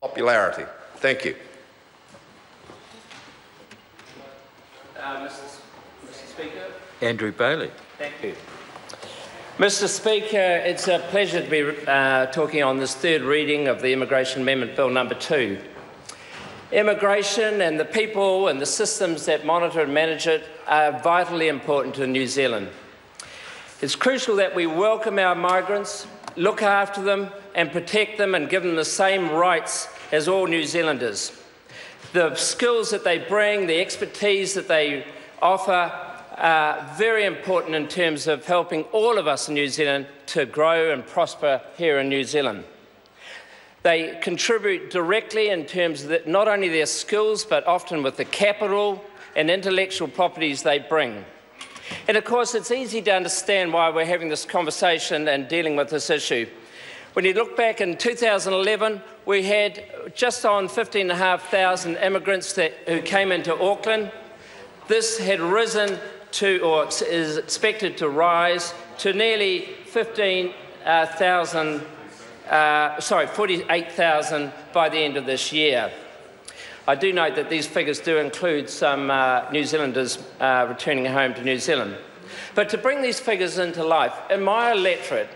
popularity. Thank you. Mr. Speaker. Andrew Bailey. Thank you. Mr. Speaker, it's a pleasure to be talking on this third reading of the Immigration Amendment Bill number 2. Immigration and the people and the systems that monitor and manage it are vitally important to New Zealand. It's crucial that we welcome our migrants, look after them and protect them and give them the same rights as all New Zealanders. The skills that they bring, the expertise that they offer are very important in terms of helping all of us in New Zealand to grow and prosper here in New Zealand. They contribute directly in terms of not only their skills, but often with the capital and intellectual properties they bring. And of course, it's easy to understand why we're having this conversation and dealing with this issue. When you look back in 2011, we had just on 15,500 immigrants who came into Auckland. This had risen to, or is expected to rise to nearly 48,000 by the end of this year. I do note that these figures do include some New Zealanders returning home to New Zealand. But to bring these figures into life, in my electorate,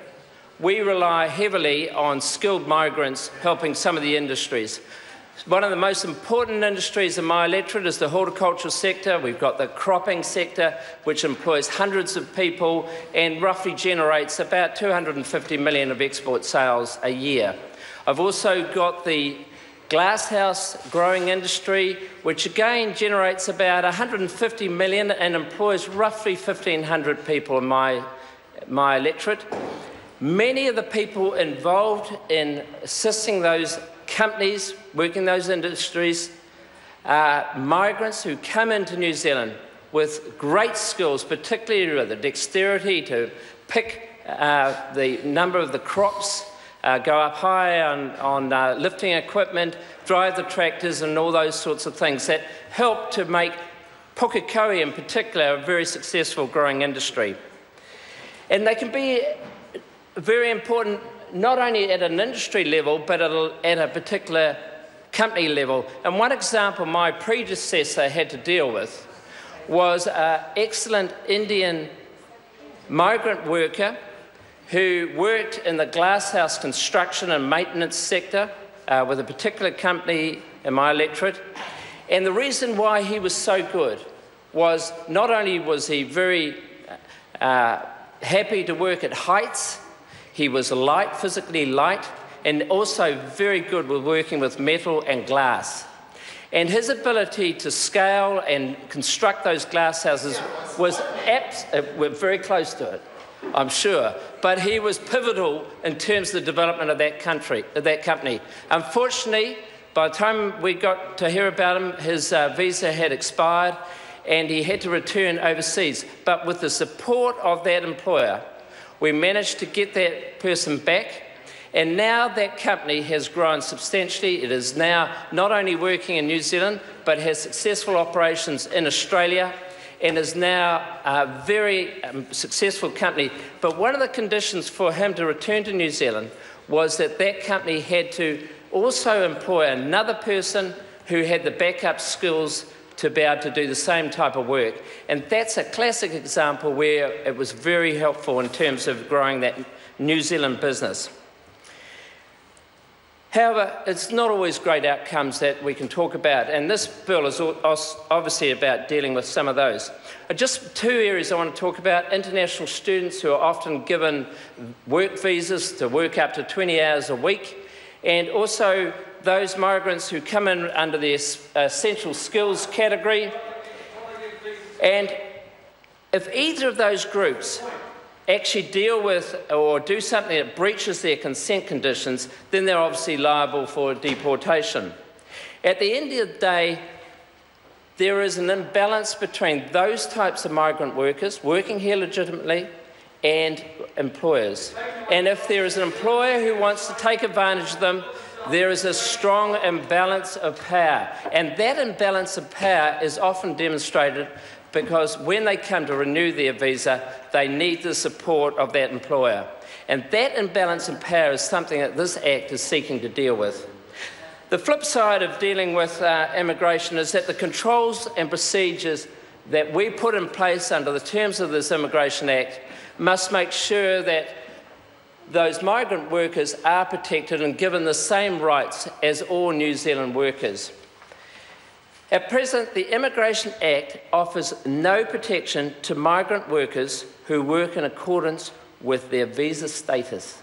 we rely heavily on skilled migrants helping some of the industries. One of the most important industries in my electorate is the horticultural sector. We've got the cropping sector, which employs hundreds of people and roughly generates about 250 million of export sales a year. I've also got the glasshouse growing industry, which again generates about 150 million and employs roughly 1,500 people in my electorate. Many of the people involved in assisting those companies working in those industries are migrants who come into New Zealand with great skills, particularly with the dexterity to pick the number of the crops, go up high on lifting equipment, drive the tractors and all those sorts of things that help to make pukekohe in particular a very successful growing industry. And they can be very important not only at an industry level but at a particular company level. And one example my predecessor had to deal with was an excellent Indian migrant worker who worked in the glasshouse construction and maintenance sector with a particular company in my electorate. And the reason why he was so good was not only was he very happy to work at heights, he was light, physically light, and also very good with working with metal and glass. And his ability to scale and construct those glass houses was we're very close to it, I'm sure, but he was pivotal in terms of the development of that company. Unfortunately, by the time we got to hear about him, his visa had expired and he had to return overseas. But with the support of that employer, we managed to get that person back, and now that company has grown substantially. It is now not only working in New Zealand, but has successful operations in Australia, and is now a very successful company. But one of the conditions for him to return to New Zealand was that that company had to also employ another person who had the backup skills to be able to do the same type of work. And that's a classic example where it was very helpful in terms of growing that New Zealand business. However, it's not always great outcomes that we can talk about, and this bill is obviously about dealing with some of those. Just two areas I want to talk about: international students who are often given work visas to work up to 20 hours a week, and also those migrants who come in under the essential skills category. And if either of those groups actually deal with or do something that breaches their consent conditions, then they're obviously liable for deportation. At the end of the day, there is an imbalance between those types of migrant workers working here legitimately and employers. And if there is an employer who wants to take advantage of them, there is a strong imbalance of power. And that imbalance of power is often demonstrated because when they come to renew their visa, they need the support of that employer. And that imbalance in power is something that this Act is seeking to deal with. The flip side of dealing with immigration is that the controls and procedures that we put in place under the terms of this Immigration Act must make sure that those migrant workers are protected and given the same rights as all New Zealand workers. At present, the Immigration Act offers no protection to migrant workers who work in accordance with their visa status.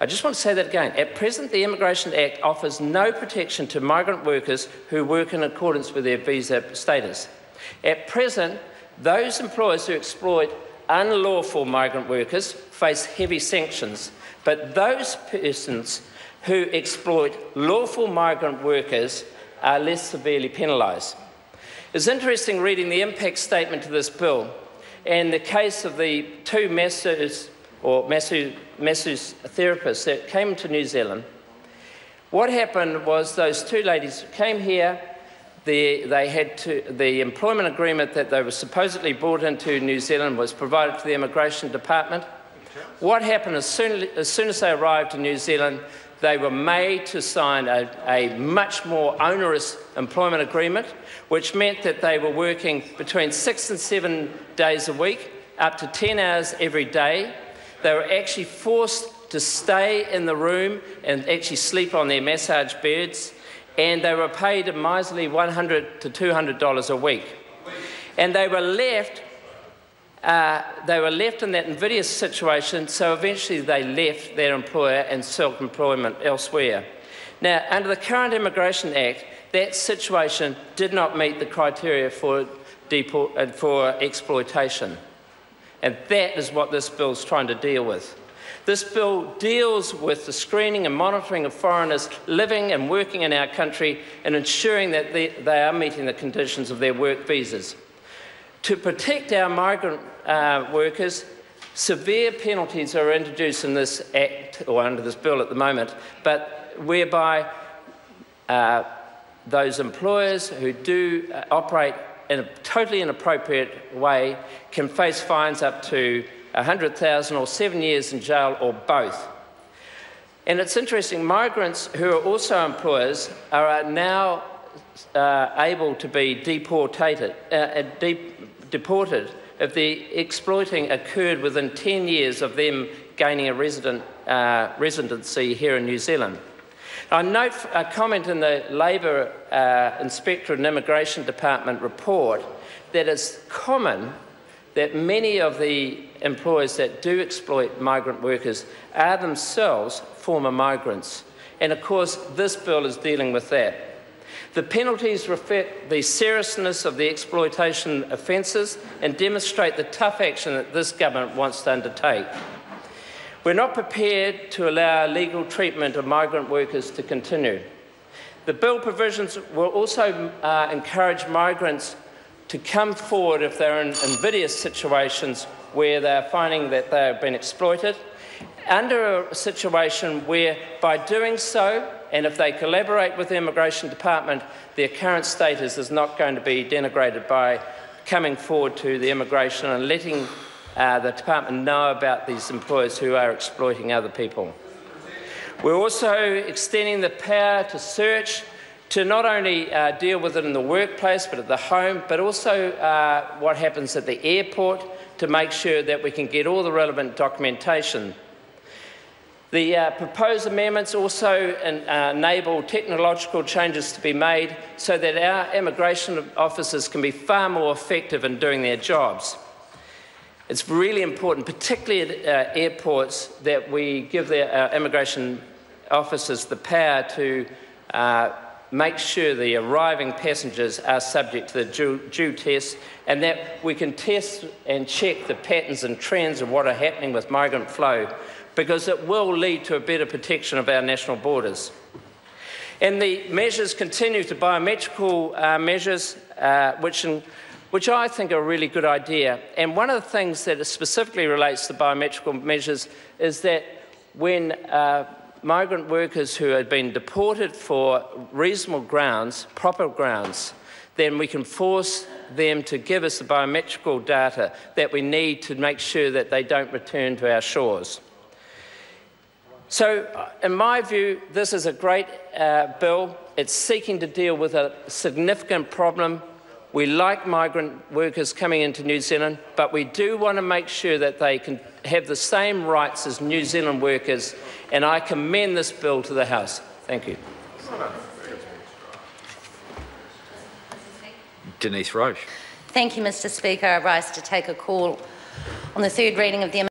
I just want to say that again. At present, the Immigration Act offers no protection to migrant workers who work in accordance with their visa status. At present, those employers who exploit unlawful migrant workers face heavy sanctions, but those persons who exploit lawful migrant workers are less severely penalised. It's interesting reading the impact statement to this bill and the case of the two masseurs therapists that came to New Zealand. What happened was those two ladies came here. The employment agreement that they were supposedly brought into New Zealand was provided to the Immigration Department. What happened as soon as they arrived in New Zealand, they were made to sign a much more onerous employment agreement, which meant that they were working between 6 and 7 days a week, up to 10 hours every day. They were actually forced to stay in the room and actually sleep on their massage beds, and they were paid a miserly $100 to $200 a week. And they were left in that invidious situation, so eventually they left their employer and sought employment elsewhere. Now, under the current Immigration Act, that situation did not meet the criteria for exploitation. And that is what this bill is trying to deal with. This bill deals with the screening and monitoring of foreigners living and working in our country and ensuring that they are meeting the conditions of their work visas. To protect our migrant workers, severe penalties are introduced in this Act, or under this bill at the moment, but whereby those employers who do operate in a totally inappropriate way can face fines up to $100,000 or 7 years in jail or both. And it's interesting, migrants who are also employers are now able to be deported if the exploiting occurred within 10 years of them gaining a residency here in New Zealand. I note a comment in the Labour Inspectorate and Immigration Department report that it's common that many of the employers that do exploit migrant workers are themselves former migrants. And of course, this bill is dealing with that. The penalties reflect the seriousness of the exploitation offences and demonstrate the tough action that this government wants to undertake. We're not prepared to allow legal treatment of migrant workers to continue. The bill provisions will also encourage migrants to come forward if they're in invidious situations where they're finding that they have been exploited, under a situation where, by doing so, and if they collaborate with the Immigration Department, their current status is not going to be denigrated by coming forward to the immigration and letting the department know about these employers who are exploiting other people. We're also extending the power to search to not only deal with it in the workplace but at the home, but also what happens at the airport to make sure that we can get all the relevant documentation. The proposed amendments also enable technological changes to be made so that our immigration officers can be far more effective in doing their jobs. It's really important, particularly at airports, that we give our immigration officers the power to make sure the arriving passengers are subject to the due test, and that we can test and check the patterns and trends of what are happening with migrant flow, because it will lead to a better protection of our national borders. And the measures continue to biometrical measures, which I think are a really good idea. And one of the things that specifically relates to biometrical measures is that when migrant workers who have been deported for reasonable grounds, proper grounds, then we can force them to give us the biometrical data that we need to make sure that they don't return to our shores. So, in my view, this is a great bill. It's seeking to deal with a significant problem. We like migrant workers coming into New Zealand, but we do want to make sure that they can have the same rights as New Zealand workers, and I commend this bill to the House. Thank you. Denise Roche. Thank you, Mr Speaker. I rise to take a call on the third reading of the